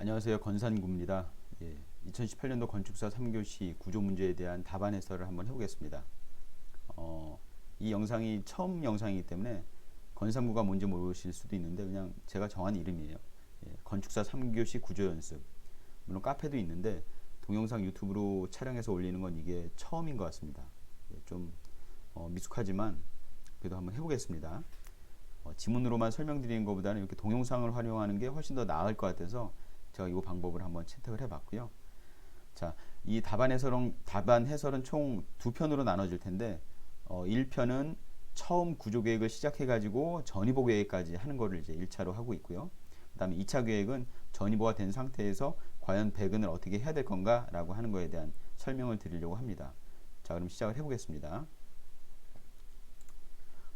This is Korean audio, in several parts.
안녕하세요. 건산구입니다. 2018년도 건축사 3교시 구조 문제에 대한 답안 해설을 한번 해보겠습니다. 이 영상이 처음 영상이기 때문에 건산구가 뭔지 모르실 수도 있는데 그냥 제가 정한 이름이에요. 건축사 3교시 구조 연습. 물론 카페도 있는데 동영상 유튜브로 촬영해서 올리는 건 이게 처음인 것 같습니다. 좀 미숙하지만 그래도 한번 해보겠습니다. 지문으로만 설명드리는 것보다는 이렇게 동영상을 활용하는 게 훨씬 더 나을 것 같아서 제가 이 방법을 한번 채택을 해봤고요. 자, 이 답안 해설은 총 두 편으로 나눠질 텐데 1편은 처음 구조 계획을 시작해 가지고 전이보 계획까지 하는 거를 이제 1차로 하고 있고요. 그다음에 2차 계획은 전이보가 된 상태에서 과연 배근을 어떻게 해야 될 건가라고 하는 거에 대한 설명을 드리려고 합니다. 자, 그럼 시작을 해보겠습니다.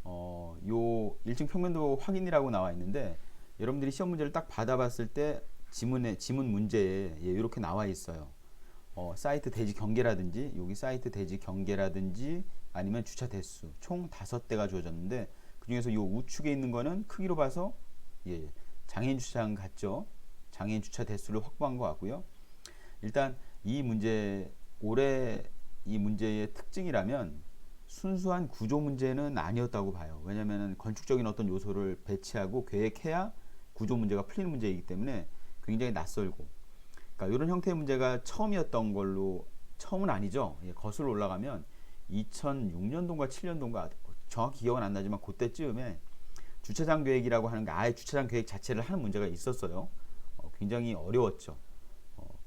요 1층 평면도 확인이라고 나와 있는데 여러분들이 시험 문제를 딱 받아봤을 때 지문 문제에 이렇게 나와 있어요. 사이트 대지 경계라든지 여기 사이트 대지 경계라든지 아니면 주차 대수 총 5대가 주어졌는데 그 중에서 요 우측에 있는 거는 크기로 봐서 장애인 주차장 같죠. 장애인 주차 대수를 확보한 것 같고요. 일단 올해 이 문제의 특징이라면 순수한 구조 문제는 아니었다고 봐요. 왜냐하면 건축적인 어떤 요소를 배치하고 계획해야 구조 문제가 풀리는 문제이기 때문에 굉장히 낯설고, 그러니까 이런 형태의 문제가 처음이었던 걸로, 처음은 아니죠. 거슬러 올라가면 2006년도인가 7년도인가 정확히 기억은 안 나지만 그때쯤에 주차장 계획이라고 하는 게 아예 주차장 계획 자체를 하는 문제가 있었어요. 굉장히 어려웠죠.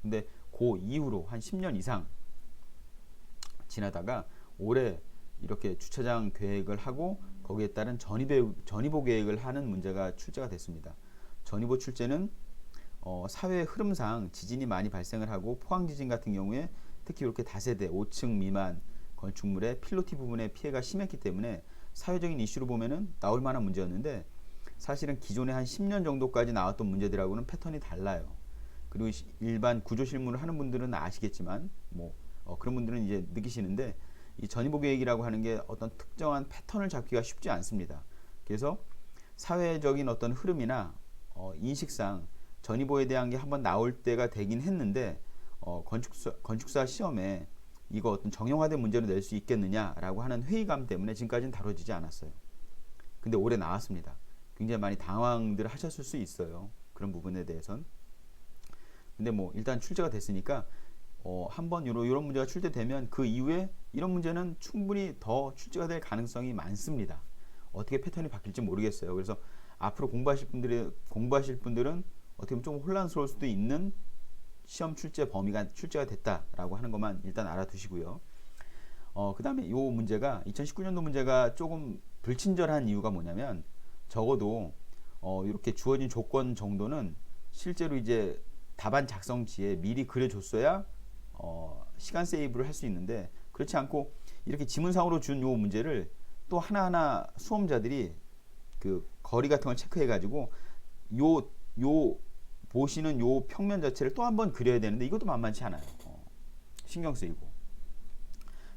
근데 그 이후로 한 10년 이상 지나다가 올해 이렇게 주차장 계획을 하고 거기에 따른 전이보 계획을 하는 문제가 출제가 됐습니다. 전이보 출제는 사회 흐름상 지진이 많이 발생을 하고 포항 지진 같은 경우에 특히 이렇게 다세대 5층 미만 건축물의 필로티 부분에 피해가 심했기 때문에 사회적인 이슈로 보면은 나올 만한 문제였는데 사실은 기존에 한 10년 정도까지 나왔던 문제들하고는 패턴이 달라요. 그리고 일반 구조 실무를 하는 분들은 아시겠지만 그런 분들은 이제 느끼시는데 이 전이보 계획이라고 하는 게 어떤 특정한 패턴을 잡기가 쉽지 않습니다. 그래서 사회적인 어떤 흐름이나 인식상 전이보에 대한 게 한번 나올 때가 되긴 했는데 건축사 시험에 이거 어떤 정형화된 문제로 낼 수 있겠느냐라고 하는 회의감 때문에 지금까지는 다뤄지지 않았어요. 근데 올해 나왔습니다. 굉장히 많이 당황들 하셨을 수 있어요. 그런 부분에 대해선. 근데 일단 출제가 됐으니까 한번 이런 문제가 출제되면 그 이후에 이런 문제는 충분히 더 출제가 될 가능성이 많습니다. 어떻게 패턴이 바뀔지 모르겠어요. 그래서 앞으로 공부하실 분들은 어떻게 보면 좀 혼란스러울 수도 있는 시험 출제 범위가 출제가 됐다라고 하는 것만 일단 알아두시고요. 그 다음에 이 문제가 2019년도 문제가 조금 불친절한 이유가 뭐냐면 적어도 이렇게 주어진 조건 정도는 실제로 이제 답안 작성지에 미리 그려줬어야 시간 세이브를 할 수 있는데 그렇지 않고 이렇게 지문상으로 준 요 문제를 또 하나하나 수험자들이 그 거리 같은 걸 체크해 가지고 요 보시는 요 평면 자체를 또 한번 그려야 되는데 이것도 만만치 않아요. 신경 쓰이고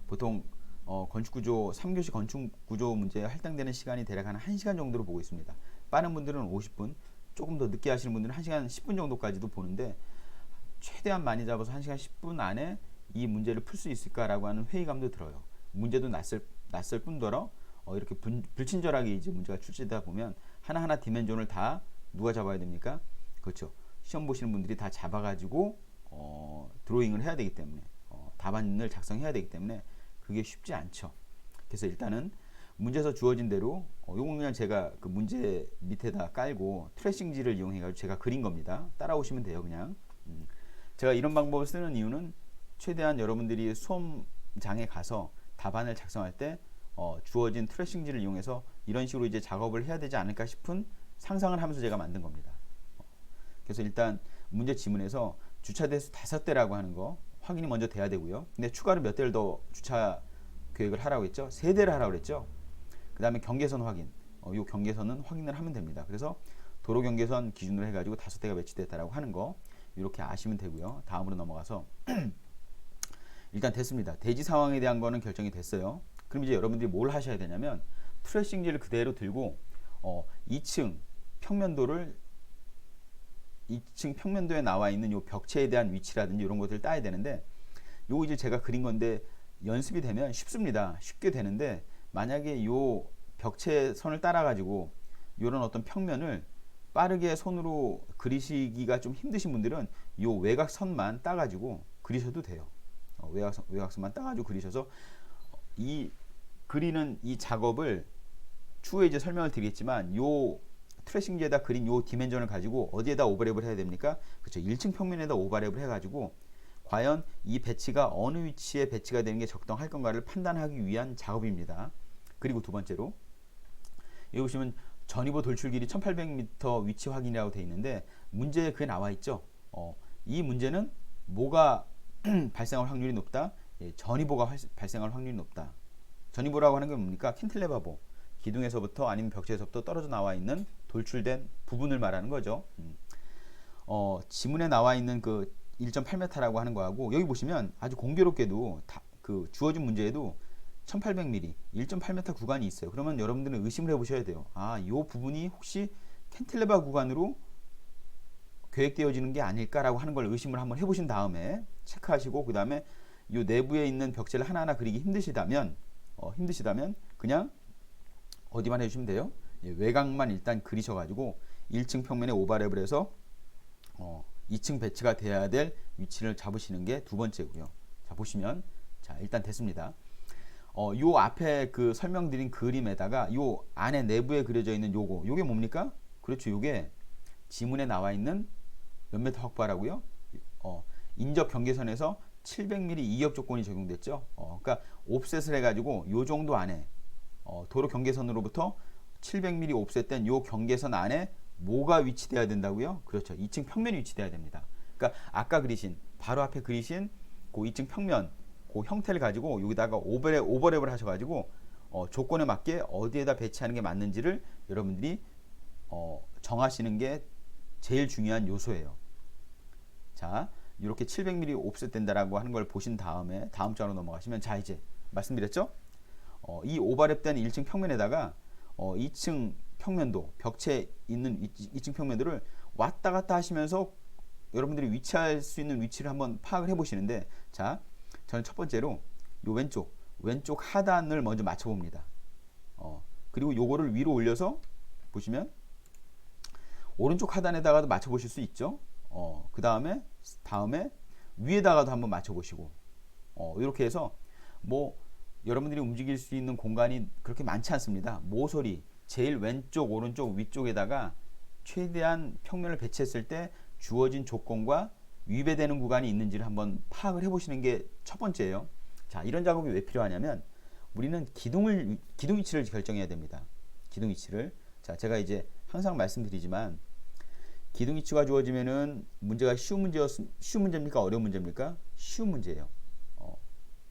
보통 건축구조 3교시 건축구조 문제에 할당되는 시간이 대략 한 1시간 정도로 보고 있습니다. 빠른 분들은 50분, 조금 더 늦게 하시는 분들은 1시간 10분 정도까지도 보는데 최대한 많이 잡아서 1시간 10분 안에 이 문제를 풀 수 있을까라고 하는 회의감도 들어요. 문제도 낯설 뿐더러 이렇게 불친절하게 이제 문제가 출제되다 보면 하나하나 디멘전을 다 누가 잡아야 됩니까? 그렇죠. 시험 보시는 분들이 다 잡아가지고 드로잉을 해야 되기 때문에 답안을 작성해야 되기 때문에 그게 쉽지 않죠. 그래서 일단은 문제에서 주어진 대로 요건 그냥 제가 그 문제 밑에다 깔고 트레싱지를 이용해가지고 제가 그린 겁니다. 따라오시면 돼요. 그냥 제가 이런 방법을 쓰는 이유는 최대한 여러분들이 수험장에 가서 답안을 작성할 때 주어진 트레싱지를 이용해서 이런 식으로 이제 작업을 해야 되지 않을까 싶은 상상을 하면서 제가 만든 겁니다. 그래서 일단 문제 지문에서 주차 대수 5대라고 하는 거 확인이 먼저 돼야 되고요. 근데 추가로 몇 대를 더 주차 계획을 하라고 했죠? 3대를 하라고 했죠? 그 다음에 경계선 확인. 이 경계선은 확인을 하면 됩니다. 그래서 도로 경계선 기준으로 해가지고 5대가 배치됐다라고 하는 거 이렇게 아시면 되고요. 다음으로 넘어가서 일단 됐습니다. 대지 상황에 대한 거는 결정이 됐어요. 그럼 이제 여러분들이 뭘 하셔야 되냐면 트레싱지를 그대로 들고 2층 평면도를 2층 평면도에 나와 있는 요 벽체에 대한 위치라든지 이런 것들을 따야 되는데, 요거 이제 제가 그린 건데 연습이 되면 쉽습니다. 쉽게 되는데, 만약에 요 벽체 선을 따라 가지고 요런 어떤 평면을 빠르게 손으로 그리시기가 좀 힘드신 분들은 요 외곽선만 따 가지고 그리셔도 돼요. 외곽선만 따 가지고 그리셔서 이 그리는 이 작업을 추후에 이제 설명을 드리겠지만, 요 트레싱지에다 그린 요 디멘전을 가지고 어디에다 오버랩을 해야 됩니까? 그렇죠. 1층 평면에다 오버랩을 해가지고 과연 이 배치가 어느 위치에 배치가 되는 게 적당할 건가를 판단하기 위한 작업입니다. 그리고 두 번째로, 여기 보시면 전이보 돌출 길이 1800m 위치 확인이라고 되어 있는데, 문제에 그게 나와 있죠. 이 문제는 뭐가 발생할 확률이 높다? 예, 전이보가 발생할 확률이 높다. 전이보라고 하는 게 뭡니까? 캔틸레버보, 기둥에서부터 아니면 벽체에서부터 떨어져 나와 있는 돌출된 부분을 말하는 거죠. 지문에 나와 있는 그 1.8m라고 하는 거하고, 여기 보시면 아주 공교롭게도 그 주어진 문제에도 1800mm, 1.8m 구간이 있어요. 그러면 여러분들은 의심을 해보셔야 돼요. 아, 이 부분이 혹시 캔틸레버 구간으로 계획되어지는 게 아닐까라고 하는 걸 의심을 한번 해보신 다음에 체크하시고, 그 다음에 이 내부에 있는 벽체를 하나하나 그리기 힘드시다면 그냥 어디만 해주시면 돼요. 예, 외곽만 일단 그리셔가지고 1층 평면에 오버랩을 해서 2층 배치가 돼야 될 위치를 잡으시는 게 두 번째고요. 자, 보시면, 자, 일단 됐습니다. 요 앞에 그 설명드린 그림에다가 요 안에 내부에 그려져 있는 요게 뭡니까? 그렇죠. 요게 지문에 나와 있는 몇 미터 확보하라고요? 인접 경계선에서 700mm 이역 조건이 적용됐죠. 그러니까 옵셋을 해가지고 요 정도 안에 도로 경계선으로부터 700mm 옵셋된 요 경계선 안에 뭐가 위치돼야 된다고요? 그렇죠. 2층 평면이 위치돼야 됩니다. 그러니까 아까 그리신, 바로 앞에 그리신 그 2층 평면, 그 형태를 가지고 여기다가 오버랩을 하셔가지고 조건에 맞게 어디에다 배치하는 게 맞는지를 여러분들이 정하시는 게 제일 중요한 요소예요. 자, 이렇게 700mm 옵셋 된다라고 하는 걸 보신 다음에 다음 장으로 넘어가시면, 자, 이제 말씀드렸죠? 이 오버랩된 1층 평면에다가 2층 평면도, 벽체에 있는 2층 평면도를 왔다 갔다 하시면서 여러분들이 위치할 수 있는 위치를 한번 파악을 해 보시는데, 자, 저는 첫 번째로 요 왼쪽 하단을 먼저 맞춰 봅니다. 그리고 요거를 위로 올려서 보시면 오른쪽 하단에다가도 맞춰 보실 수 있죠. 그 다음에 위에다가도 한번 맞춰 보시고, 이렇게 해서 뭐 여러분들이 움직일 수 있는 공간이 그렇게 많지 않습니다. 모서리 제일 왼쪽, 오른쪽, 위쪽에다가 최대한 평면을 배치했을 때 주어진 조건과 위배되는 구간이 있는지를 한번 파악을 해보시는 게 첫 번째예요. 자, 이런 작업이 왜 필요하냐면, 우리는 기둥 위치를 결정해야 됩니다. 기둥 위치를. 자, 제가 이제 항상 말씀드리지만, 기둥 위치가 주어지면은 문제가 쉬운 문제입니까? 어려운 문제입니까? 쉬운 문제예요.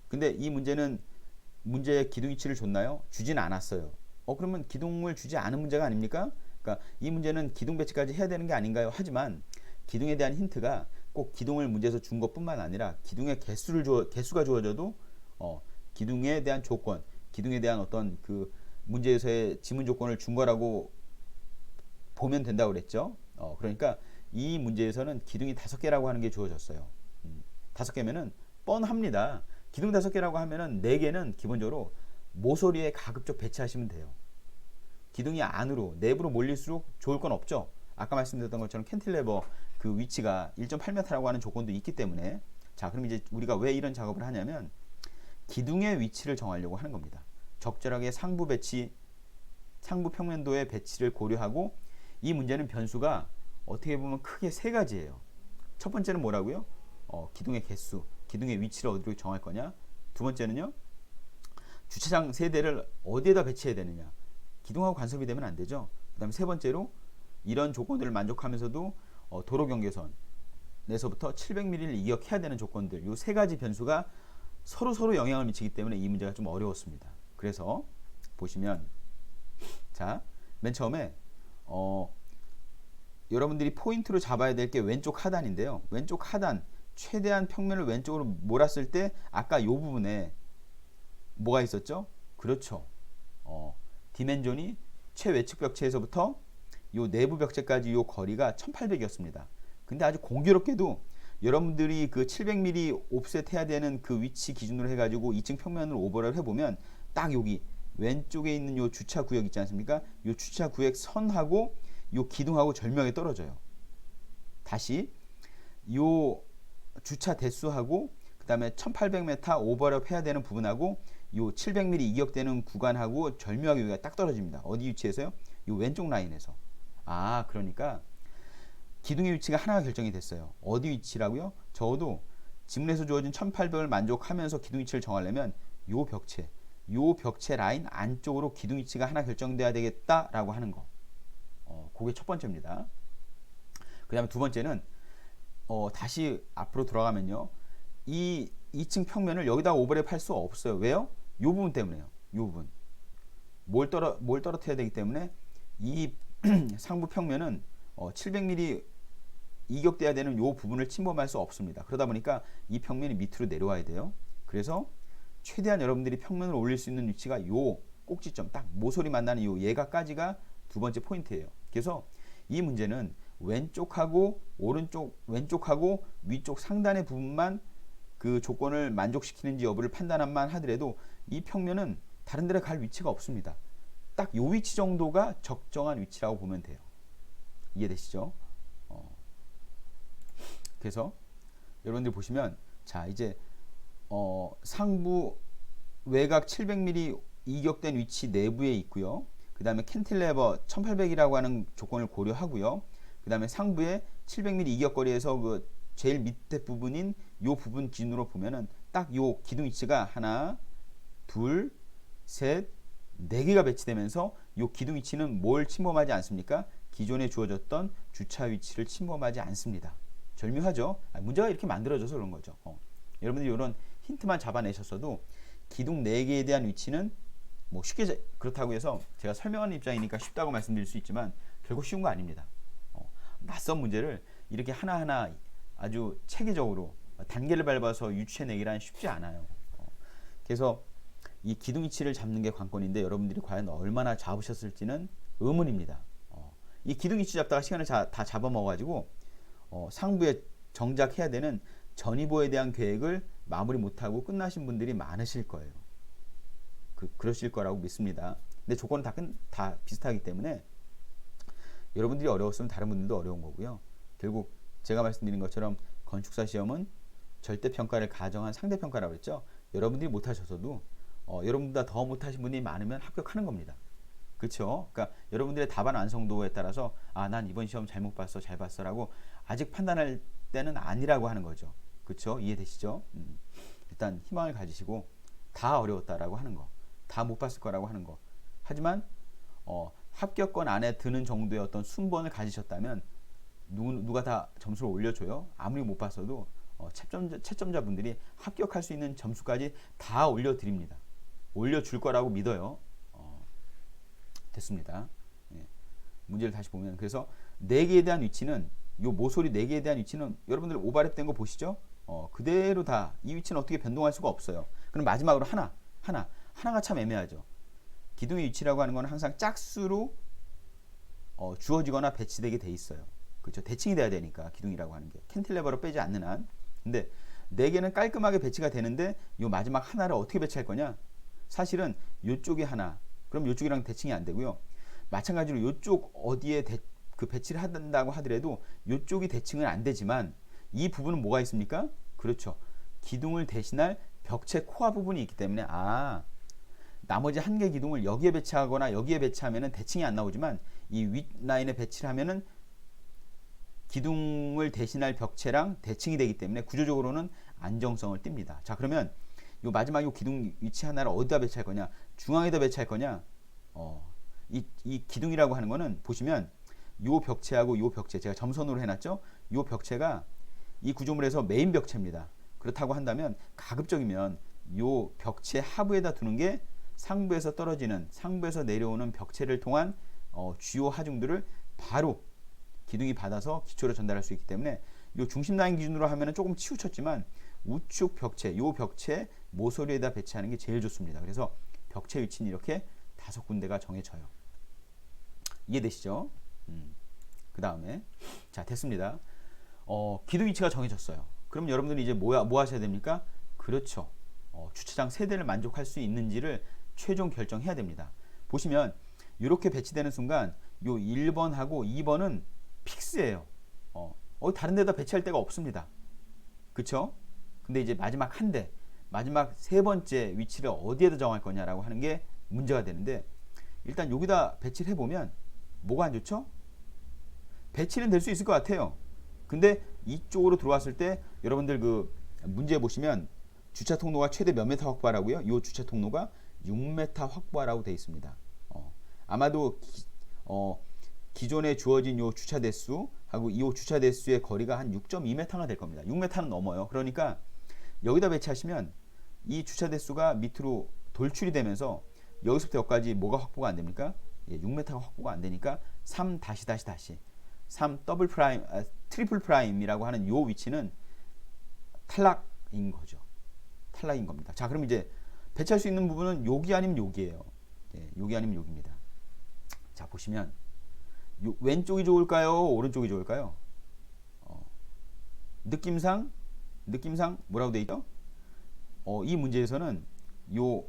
근데 이 문제에 기둥 위치를 줬나요? 주진 않았어요. 그러면 기둥을 주지 않은 문제가 아닙니까? 그러니까 이 문제는 기둥 배치까지 해야 되는 게 아닌가요? 하지만 기둥에 대한 힌트가 꼭 기둥을 문제에서 준 것뿐만 아니라 기둥의 개수가 주어져도 기둥에 대한 조건, 기둥에 대한 어떤 그 문제에서의 지문 조건을 준 거라고 보면 된다고 그랬죠. 그러니까 이 문제에서는 기둥이 5개라고 하는 게 주어졌어요. 5개면은 뻔합니다. 기둥 5개라고 하면은 4개는 기본적으로 모서리에 가급적 배치하시면 돼요. 기둥이 안으로, 내부로 몰릴수록 좋을 건 없죠. 아까 말씀드렸던 것처럼 캔틸레버 그 위치가 1.8m라고 하는 조건도 있기 때문에. 자, 그럼 이제 우리가 왜 이런 작업을 하냐면, 기둥의 위치를 정하려고 하는 겁니다. 적절하게 상부 평면도의 배치를 고려하고, 이 문제는 변수가 어떻게 보면 크게 3가지예요. 첫 번째는 뭐라고요? 기둥의 개수, 기둥의 위치를 어디로 정할 거냐. 두 번째는요, 주차장 세대를 어디에다 배치해야 되느냐. 기둥하고 간섭이 되면 안 되죠. 그 다음에 세 번째로, 이런 조건들을 만족하면서도 도로 경계선에서부터 700mm를 이역해야 되는 조건들, 이 3가지 변수가 서로 영향을 미치기 때문에 이 문제가 좀 어려웠습니다. 그래서 보시면, 자, 맨 처음에 여러분들이 포인트로 잡아야 될 게 왼쪽 하단인데요. 왼쪽 하단, 최대한 평면을 왼쪽으로 몰았을 때 아까 이 부분에 뭐가 있었죠? 그렇죠. 디멘전이 최외측 벽체에서부터 요 내부 벽체까지 요 거리가 1800이었습니다. 근데 아주 공교롭게도 여러분들이 그 700mm 옵셋 해야 되는 그 위치 기준으로 해가지고 2층 평면을 오버랩 해보면 딱 여기 왼쪽에 있는 요 주차 구역 있지 않습니까? 요 주차 구역 선하고 요 기둥하고 절묘하게 떨어져요. 다시 요 주차 대수하고 그 다음에 1800m 오버랩 해야 되는 부분하고 요 700mm 이격되는 구간하고 절묘하게 여기가 딱 떨어집니다. 어디 위치에서요? 요 왼쪽 라인에서. 아, 그러니까 기둥의 위치가 하나가 결정이 됐어요. 어디 위치라고요? 적어도 지문에서 주어진 1800을 만족하면서 기둥 위치를 정하려면 요 벽체 라인 안쪽으로 기둥 위치가 하나 결정돼야 되겠다라고 하는 거. 그게 첫 번째입니다. 그 다음에 두 번째는 다시 앞으로 돌아가면요. 이 2층 평면을 여기다 오버랩 할 수 없어요. 왜요? 요 부분 때문에요. 요 부분. 뭘 떨어뜨려야 되기 때문에 이 상부 평면은 700mm 이격돼야 되는 요 부분을 침범할 수 없습니다. 그러다 보니까 이 평면이 밑으로 내려와야 돼요. 그래서 최대한 여러분들이 평면을 올릴 수 있는 위치가 요 꼭지점, 딱 모서리 만나는 요 얘가까지가 두 번째 포인트예요. 그래서 이 문제는 왼쪽하고 오른쪽, 왼쪽하고 위쪽 상단의 부분만 그 조건을 만족시키는지 여부를 판단만 하더라도 이 평면은 다른 데로 갈 위치가 없습니다. 딱 요 위치 정도가 적정한 위치라고 보면 돼요. 이해되시죠? 그래서 여러분들 보시면 자 이제 상부 외곽 700mm 이격된 위치 내부에 있고요. 그 다음에 캔틸레버 1800이라고 하는 조건을 고려하고요. 그 다음에 상부에 700mm 이격거리에서 그 제일 밑에 부분인 요 부분 기준으로 보면은 딱 요 기둥 위치가 하나, 둘, 셋, 네 개가 배치되면서 요 기둥 위치는 뭘 침범하지 않습니까? 기존에 주어졌던 주차 위치를 침범하지 않습니다. 절묘하죠? 문제가 이렇게 만들어져서 그런 거죠. 여러분들이 이런 힌트만 잡아내셨어도 기둥 4개에 대한 위치는 뭐 쉽게 그렇다고 해서 제가 설명하는 입장이니까 쉽다고 말씀드릴 수 있지만 결국 쉬운 거 아닙니다. 낯선 문제를 이렇게 하나하나 아주 체계적으로 단계를 밟아서 유추해내기란 쉽지 않아요. 그래서 이 기둥 위치를 잡는 게 관건인데 여러분들이 과연 얼마나 잡으셨을지는 의문입니다. 이 기둥 위치 잡다가 시간을 다 잡아먹어가지고 상부에 정작 해야 되는 전이보에 대한 계획을 마무리 못하고 끝나신 분들이 많으실 거예요. 그러실 거라고 믿습니다. 근데 조건은 다 비슷하기 때문에 여러분들이 어려웠으면 다른 분들도 어려운 거고요. 결국 제가 말씀드린 것처럼 건축사 시험은 절대평가를 가정한 상대평가라고 했죠. 여러분들이 못하셔서도 여러분보다 더 못하신 분이 많으면 합격하는 겁니다. 그렇죠? 그러니까 여러분들의 답안 완성도에 따라서 난 이번 시험 잘못 봤어, 잘 봤어라고 아직 판단할 때는 아니라고 하는 거죠. 그렇죠? 이해되시죠? 일단 희망을 가지시고 다 어려웠다라고 하는 거, 다 못 봤을 거라고 하는 거. 하지만 합격권 안에 드는 정도의 어떤 순번을 가지셨다면 누가 다 점수를 올려줘요? 아무리 못 봤어도 채점자분들이 합격할 수 있는 점수까지 다 올려드립니다. 올려줄 거라고 믿어요. 됐습니다. 예. 문제를 다시 보면 그래서 4개에 대한 위치는 요 모서리 4개에 대한 위치는 여러분들 오버랩 된 거 보시죠? 그대로 다 이 위치는 어떻게 변동할 수가 없어요. 그럼 마지막으로 하나가 참 애매하죠. 기둥의 위치라고 하는 건 항상 짝수로 주어지거나 배치되게 돼 있어요. 그렇죠? 대칭이 돼야 되니까 기둥이라고 하는 게 캔틸레버로 빼지 않는 한. 근데 4개는 깔끔하게 배치가 되는데 요 마지막 하나를 어떻게 배치할 거냐? 사실은 요쪽에 하나, 그럼 요쪽이랑 대칭이 안 되고요. 마찬가지로 요쪽 어디에 배치를 한다고 하더라도 요쪽이 대칭은 안 되지만 이 부분은 뭐가 있습니까? 그렇죠. 기둥을 대신할 벽체 코아 부분이 있기 때문에 나머지 한 개 기둥을 여기에 배치하거나 여기에 배치하면은 대칭이 안 나오지만 이 윗 라인에 배치를 하면은 기둥을 대신할 벽체랑 대칭이 되기 때문에 구조적으로는 안정성을 띱니다. 자, 그러면 요 마지막 요 기둥 위치 하나를 어디다 배치할 거냐? 중앙에다 배치할 거냐? 이 기둥이라고 하는 거는 보시면 요 벽체하고 요 벽체 제가 점선으로 해놨죠? 요 벽체가 이 구조물에서 메인 벽체입니다. 그렇다고 한다면 가급적이면 요 벽체 하부에다 두는 게 상부에서 떨어지는 상부에서 내려오는 벽체를 통한 주요 하중들을 바로 기둥이 받아서 기초로 전달할 수 있기 때문에 요 중심 라인 기준으로 하면은 조금 치우쳤지만 우측 벽체, 요 벽체 모서리에다 배치하는 게 제일 좋습니다. 그래서 벽체 위치는 이렇게 5군데가 정해져요. 이해되시죠? 그 다음에 자 됐습니다. 기둥 위치가 정해졌어요. 그럼 여러분들이 이제 뭐 하셔야 됩니까? 그렇죠. 주차장 세대를 만족할 수 있는지를 최종 결정해야 됩니다. 보시면 이렇게 배치되는 순간 요 1번하고 2번은 픽스예요. 다른 데다 배치할 데가 없습니다. 그쵸? 근데 이제 마지막 한 대, 마지막 세 번째 위치를 어디에다 정할 거냐라고 하는 게 문제가 되는데, 일단 여기다 배치를 해보면 뭐가 안 좋죠? 배치는 될 수 있을 것 같아요. 근데 이쪽으로 들어왔을 때 여러분들 그 문제 보시면 주차 통로가 최대 몇 메타 확보하라고요? 이 주차 통로가 6m 확보하라고 되어 있습니다. 아마도 기존에 주어진 요 주차 대수하고 이 주차 대수의 거리가 한 6.2m가 될 겁니다. 6m는 넘어요. 그러니까 여기다 배치하시면 이 주차 대수가 밑으로 돌출이 되면서 여기서부터 여기까지 뭐가 확보가 안 됩니까? 6m가 확보가 안 되니까 3 더블 프라임, 트리플 프라임이라고 하는 요 위치는 탈락인 거죠. 탈락인 겁니다. 자, 그럼 이제 배치할 수 있는 부분은 여기 아니면 여기예요. 여기 아니면 여기입니다. 자, 보시면 왼쪽이 좋을까요? 오른쪽이 좋을까요? 느낌상 뭐라고 돼 있죠? 이 문제에서는 요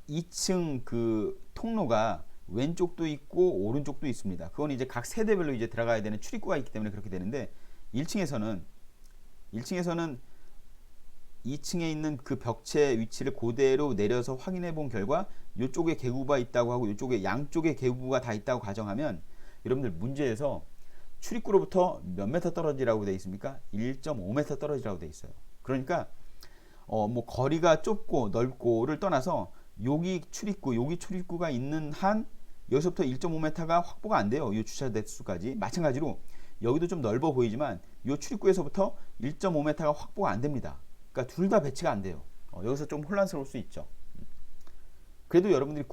2층 그 통로가 왼쪽도 있고 오른쪽도 있습니다. 그건 이제 각 세대별로 이제 들어가야 되는 출입구가 있기 때문에 그렇게 되는데, 1층에서는 2층에 있는 그 벽체 위치를 그대로 내려서 확인해 본 결과 이쪽에 개구가 있다고 하고 이쪽에 양쪽에 개구가 다 있다고 가정하면, 여러분들 문제에서 출입구로부터 몇 메터 떨어지라고 되어 있습니까? 1.5m 떨어지라고 되어 있어요. 그러니까 뭐 거리가 좁고 넓고를 떠나서 여기 출입구가 있는 한 여기서부터 1.5m가 확보가 안 돼요. 이 주차 대수까지. 마찬가지로 여기도 좀 넓어 보이지만 이 출입구에서부터 1.5m가 확보가 안 됩니다. 그러니까 둘 다 배치가 안 돼요. 여기서 좀 혼란스러울 수 있죠. 그래도 여러분들이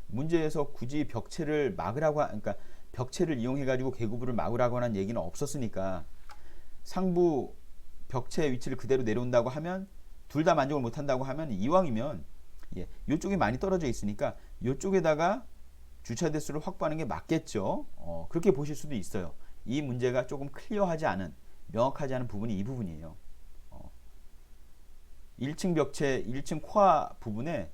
문제에서 굳이 벽체를 막으라고 그러니까 벽체를 이용해 가지고 개구부를 막으라고 하는 얘기는 없었으니까, 상부 벽체 위치를 그대로 내려온다고 하면 둘 다 만족을 못 한다고 하면, 이왕이면 이쪽이 많이 떨어져 있으니까 이쪽에다가 주차 대수를 확보하는 게 맞겠죠. 그렇게 보실 수도 있어요. 이 문제가 조금 명확하지 않은 부분이 이 부분이에요. 1층 벽체, 1층 코아 부분에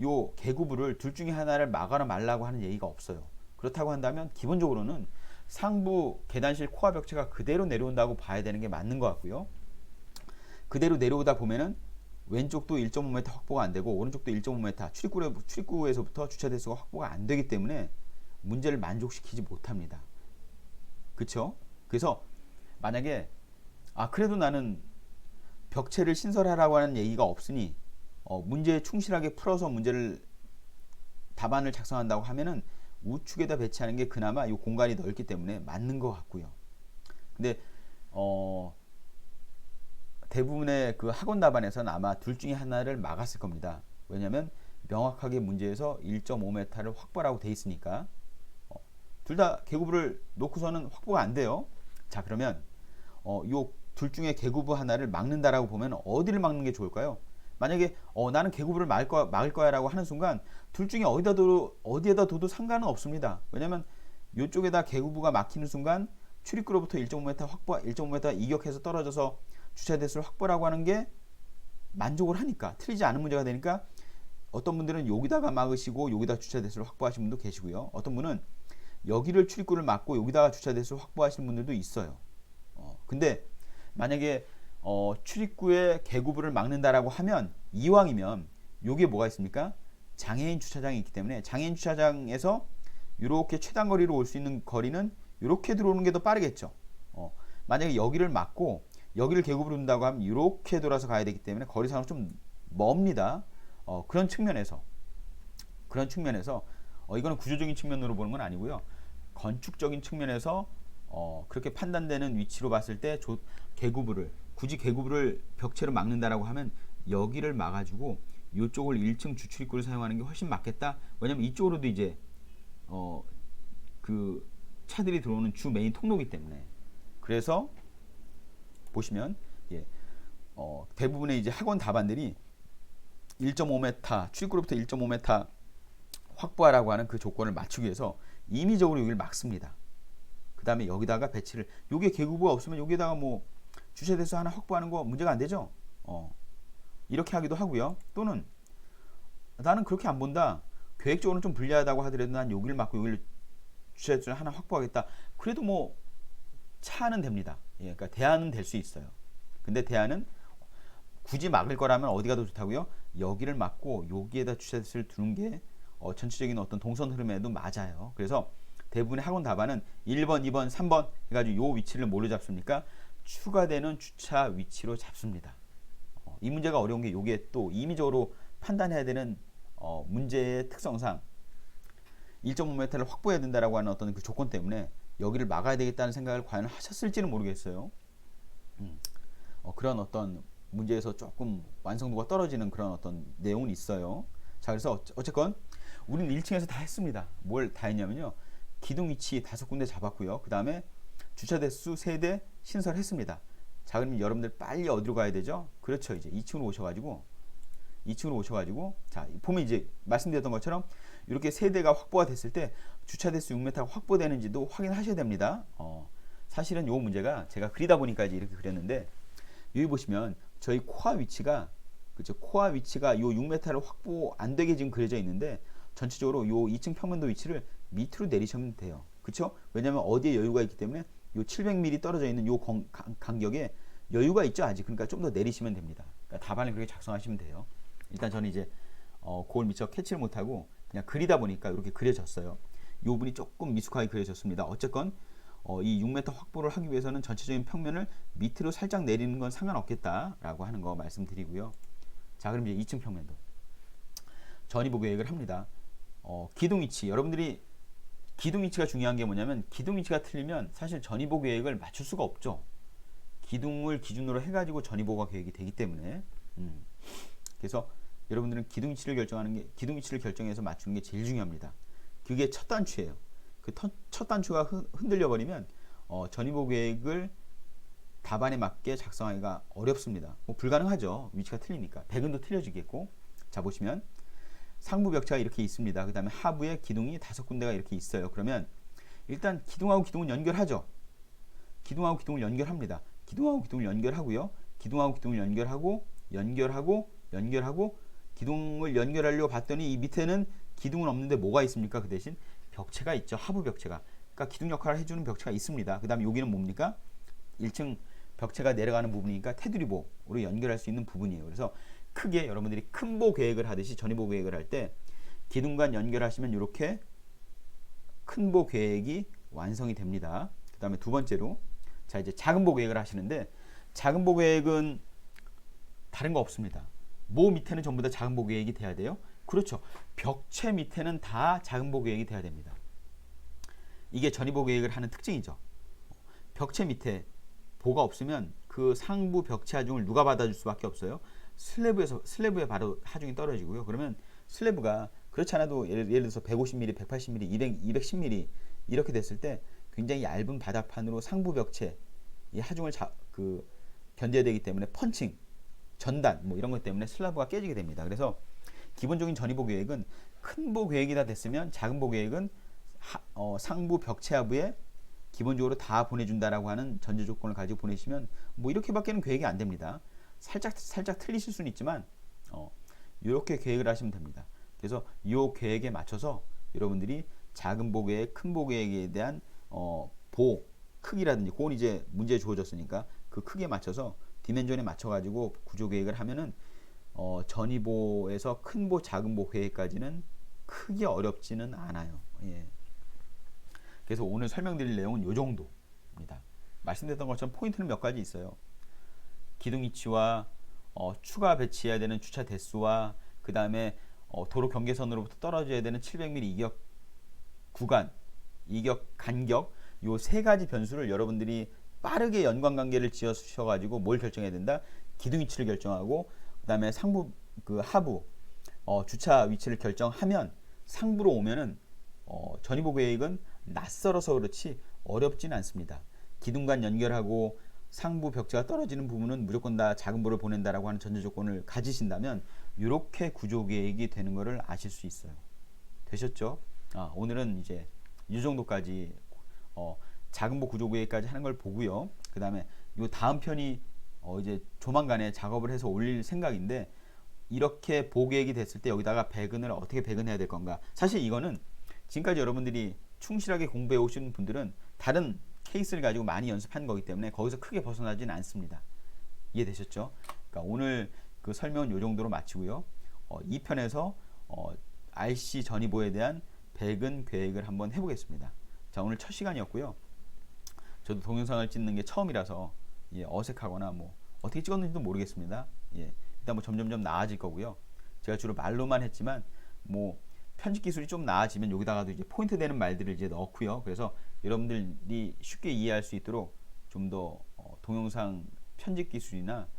요 개구부를 둘 중에 하나를 막아라 말라고 하는 얘기가 없어요. 그렇다고 한다면 기본적으로는 상부 계단실 코아 벽체가 그대로 내려온다고 봐야 되는 게 맞는 것 같고요. 그대로 내려오다 보면은 왼쪽도 1.5m 확보가 안 되고 오른쪽도 1.5m, 출입구에서부터 주차 대수가 확보가 안 되기 때문에 문제를 만족시키지 못합니다. 그쵸? 그래서 만약에 그래도 나는 벽체를 신설하라고 하는 얘기가 없으니 문제에 충실하게 풀어서 답안을 작성한다고 하면은 우측에다 배치하는 게 그나마 이 공간이 넓기 때문에 맞는 것 같고요. 근데 대부분의 그 학원 답안에서는 아마 둘 중에 하나를 막았을 겁니다. 왜냐하면 명확하게 문제에서 1.5m를 확보라고 돼 있으니까 둘 다 개구부를 놓고서는 확보가 안 돼요. 자, 그러면 요 둘 중에 개구부 하나를 막는다라고 보면 어디를 막는 게 좋을까요? 만약에 나는 개구부를 막을 거야 라고 하는 순간 둘 중에 어디에다 둬도 상관은 없습니다. 왜냐면 이쪽에다 개구부가 막히는 순간 출입구로부터 1.5m 이격해서 떨어져서 주차 대수를 확보라고 하는 게 만족을 하니까, 틀리지 않은 문제가 되니까 어떤 분들은 여기다가 막으시고 여기다 주차 대수를 확보하시는 분도 계시고요. 어떤 분은 여기를 출입구를 막고 여기다가 주차 대수를 확보하시는 분들도 있어요. 근데 만약에 출입구에 개구부를 막는다라고 하면, 이왕이면 요게 뭐가 있습니까? 장애인 주차장이 있기 때문에 장애인 주차장에서 이렇게 최단 거리로 올 수 있는 거리는 이렇게 들어오는 게 더 빠르겠죠. 만약에 여기를 막고 여기를 개구부를 둔다고 하면 이렇게 돌아서 가야 되기 때문에 거리상으로 좀 멉니다. 그런 측면에서 이거는 구조적인 측면으로 보는 건 아니고요. 건축적인 측면에서 그렇게 판단되는 위치로 봤을 때 굳이 개구부를 벽체로 막는다라고 하면 여기를 막아주고 이쪽을 1층 주출입구를 사용하는 게 훨씬 맞겠다. 왜냐면 이쪽으로도 이제 그 차들이 들어오는 주 메인 통로이기 때문에. 그래서 보시면 대부분의 이제 학원 답안들이 1.5m 출입구로부터 1.5m 확보하라고 하는 그 조건을 맞추기 위해서 임의적으로 여기를 막습니다. 그 다음에 여기다가 배치를, 요게 계급부가 없으면 여기다가 뭐 주차 대수 하나 확보하는 거 문제가 안 되죠. 이렇게 하기도 하고요. 또는 나는 그렇게 안 본다, 계획적으로 좀 불리하다고 하더라도 난 여기를 막고 여기를 주차 대수를 하나 확보하겠다, 그래도 뭐 차는 됩니다. 예, 그러니까 대안은 될 수 있어요. 근데 대안은 굳이 막을 거라면 어디가 더 좋다고요? 여기를 막고 여기에다 주차대수를 두는 게 전체적인 어떤 동선 흐름에도 맞아요. 그래서 대부분의 학원 답안은 1번, 2번, 3번 해가지고 요 위치를 뭘로 잡습니까? 추가되는 주차 위치로 잡습니다. 이 문제가 어려운 게 요게 또 임의적으로 판단해야 되는 문제의 특성상 1.5m를 확보해야 된다라고 하는 어떤 그 조건 때문에 여기를 막아야 되겠다는 생각을 과연 하셨을지는 모르겠어요. 그런 어떤 문제에서 조금 완성도가 떨어지는 그런 어떤 내용은 있어요. 자, 그래서 어쨌건 우리는 1층에서 다 했습니다. 뭘 다 했냐면요, 기둥 위치 5군데 잡았고요. 그 다음에 주차 대수 3대 신설했습니다. 자, 그러면 여러분들 빨리 어디로 가야 되죠? 그렇죠, 이제 2층으로 오셔가지고 자, 보면 이제 말씀드렸던 것처럼 이렇게 세대가 확보가 됐을 때 주차 대수 6m가 확보되는지도 확인하셔야 됩니다. 사실은 요 문제가 제가 그리다 보니까 이제 이렇게 그렸는데, 여기 보시면 저희 코아 위치가, 그렇죠, 코아 위치가 요 6m를 확보 안 되게 지금 그려져 있는데, 전체적으로 요 2층 평면도 위치를 밑으로 내리시면 돼요. 그렇죠? 왜냐면 어디에 여유가 있기 때문에 요 700mm 떨어져 있는 요 간격에 여유가 있죠, 아직. 그러니까 좀 더 내리시면 됩니다. 그러니까 답안을 그렇게 작성하시면 돼요. 일단 저는 이제 그걸 미처 캐치를 못하고 그냥 그리다 보니까 이렇게 그려졌어요. 이 부분이 조금 미숙하게 그려졌습니다. 어쨌건 이 6m 확보를 하기 위해서는 전체적인 평면을 밑으로 살짝 내리는 건 상관없겠다라고 하는 거 말씀드리고요. 자, 그럼 이제 2층 평면도 전이보 계획을 합니다. 기둥 위치, 여러분들이 기둥 위치가 중요한 게 뭐냐면, 기둥 위치가 틀리면 사실 전이보 계획을 맞출 수가 없죠. 기둥을 기준으로 해가지고 전이보가 계획이 되기 때문에 그래서 여러분들은 기둥 위치를 결정하는 게, 기둥 위치를 결정해서 맞추는 게 제일 중요합니다. 그게 첫 단추예요. 그 첫 단추가 흔들려 버리면 전이보 계획을 답안에 맞게 작성하기가 어렵습니다. 뭐 불가능하죠. 위치가 틀리니까. 배근도 틀려지겠고. 자, 보시면 상부 벽체가 이렇게 있습니다. 그 다음에 하부에 기둥이 5군데가 이렇게 있어요. 그러면 일단 기둥하고 기둥은 연결하죠. 기둥하고 기둥을 연결합니다. 기둥하고 기둥을 연결하고요. 기둥하고 기둥을 연결하고 기둥을 연결하려고 봤더니 이 밑에는 기둥은 없는데 뭐가 있습니까? 그 대신 벽체가 있죠. 하부 벽체가. 그러니까 기둥 역할을 해주는 벽체가 있습니다. 그 다음에 여기는 뭡니까? 1층 벽체가 내려가는 부분이니까 테두리보로 연결할 수 있는 부분이에요. 그래서 크게 여러분들이 큰 보 계획을 하듯이 전이보 계획을 할 때 기둥간 연결하시면 이렇게 큰 보 계획이 완성이 됩니다. 그 다음에 두 번째로, 자, 이제 작은 보 계획을 하시는데, 작은 보 계획은 다른 거 없습니다. 뭐 밑에는 전부 다 작은 보 계획이 돼야 돼요? 그렇죠. 벽체 밑에는 다 작은 보 계획이 돼야 됩니다. 이게 전이보 계획을 하는 특징이죠. 벽체 밑에 보가 없으면 그 상부 벽체 하중을 누가 받아줄 수밖에 없어요? 슬래브에 바로 하중이 떨어지고요. 그러면 슬래브가 그렇지 않아도 예를 들어서 150mm, 180mm, 210mm 이렇게 됐을 때 굉장히 얇은 바닥판으로 상부 벽체 이 하중을 견뎌야 되기 때문에 펀칭, 전단 뭐 이런 것 때문에 슬래브가 깨지게 됩니다. 그래서 기본적인 전이보 계획은 큰 보 계획이 다 됐으면 작은 보 계획은 상부 벽체 하부에 기본적으로 다 보내준다라고 하는 전제 조건을 가지고 보내시면 뭐 이렇게밖에는 계획이 안 됩니다. 살짝 틀리실 수는 있지만 이렇게 계획을 하시면 됩니다. 그래서 이 계획에 맞춰서 여러분들이 작은 보 계획, 큰 보 계획에 대한 보 크기라든지, 그건 이제 문제에 주어졌으니까 그 크기에 맞춰서 디멘전에 맞춰가지고 구조 계획을 하면은 전이보에서 큰 보, 작은 보 계획까지는 크게 어렵지는 않아요. 예. 그래서 오늘 설명드릴 내용은 이 정도입니다. 말씀드렸던 것처럼 포인트는 몇 가지 있어요. 기둥 위치와 추가 배치해야 되는 주차 대수와 그 다음에 도로 경계선으로부터 떨어져야 되는 700mm 이격 구간, 이격 간격, 요 세 가지 변수를 여러분들이 빠르게 연관관계를 지어주셔가지고 뭘 결정해야 된다? 기둥 위치를 결정하고 그 다음에 상부 하부 주차 위치를 결정하면 상부로 오면은 전이보 계획은 낯설어서 그렇지 어렵지는 않습니다. 기둥간 연결하고 상부 벽체가 떨어지는 부분은 무조건 다 작은 보를 보낸다라고 하는 전제 조건을 가지신다면 이렇게 구조 계획이 되는 것을 아실 수 있어요. 되셨죠? 오늘은 이제 이 정도까지 자금보 구조계획까지 하는 걸 보고요. 그 다음에 요 다음 편이 이제 조만간에 작업을 해서 올릴 생각인데, 이렇게 보계획이 됐을 때 여기다가 배근을 어떻게 배근해야 될 건가. 사실 이거는 지금까지 여러분들이 충실하게 공부해 오신 분들은 다른 케이스를 가지고 많이 연습한 거기 때문에 거기서 크게 벗어나지는 않습니다. 이해되셨죠? 그러니까 오늘 그 설명은 이 정도로 마치고요. 2편에서 RC 전이보에 대한 배근 계획을 한번 해보겠습니다. 자, 오늘 첫 시간이었고요. 저도 동영상을 찍는 게 처음이라서 어색하거나 뭐 어떻게 찍었는지도 모르겠습니다. 일단 뭐 점점점 나아질 거고요. 제가 주로 말로만 했지만 뭐 편집 기술이 좀 나아지면 여기다가도 이제 포인트 되는 말들을 이제 넣고요. 그래서 여러분들이 쉽게 이해할 수 있도록 좀 더 동영상 편집 기술이나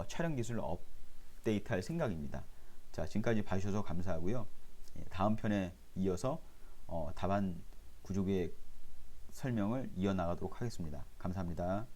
촬영 기술을 업데이트할 생각입니다. 자, 지금까지 봐주셔서 감사하고요. 다음 편에 이어서 답안 구조계획 설명을 이어나가도록 하겠습니다. 감사합니다.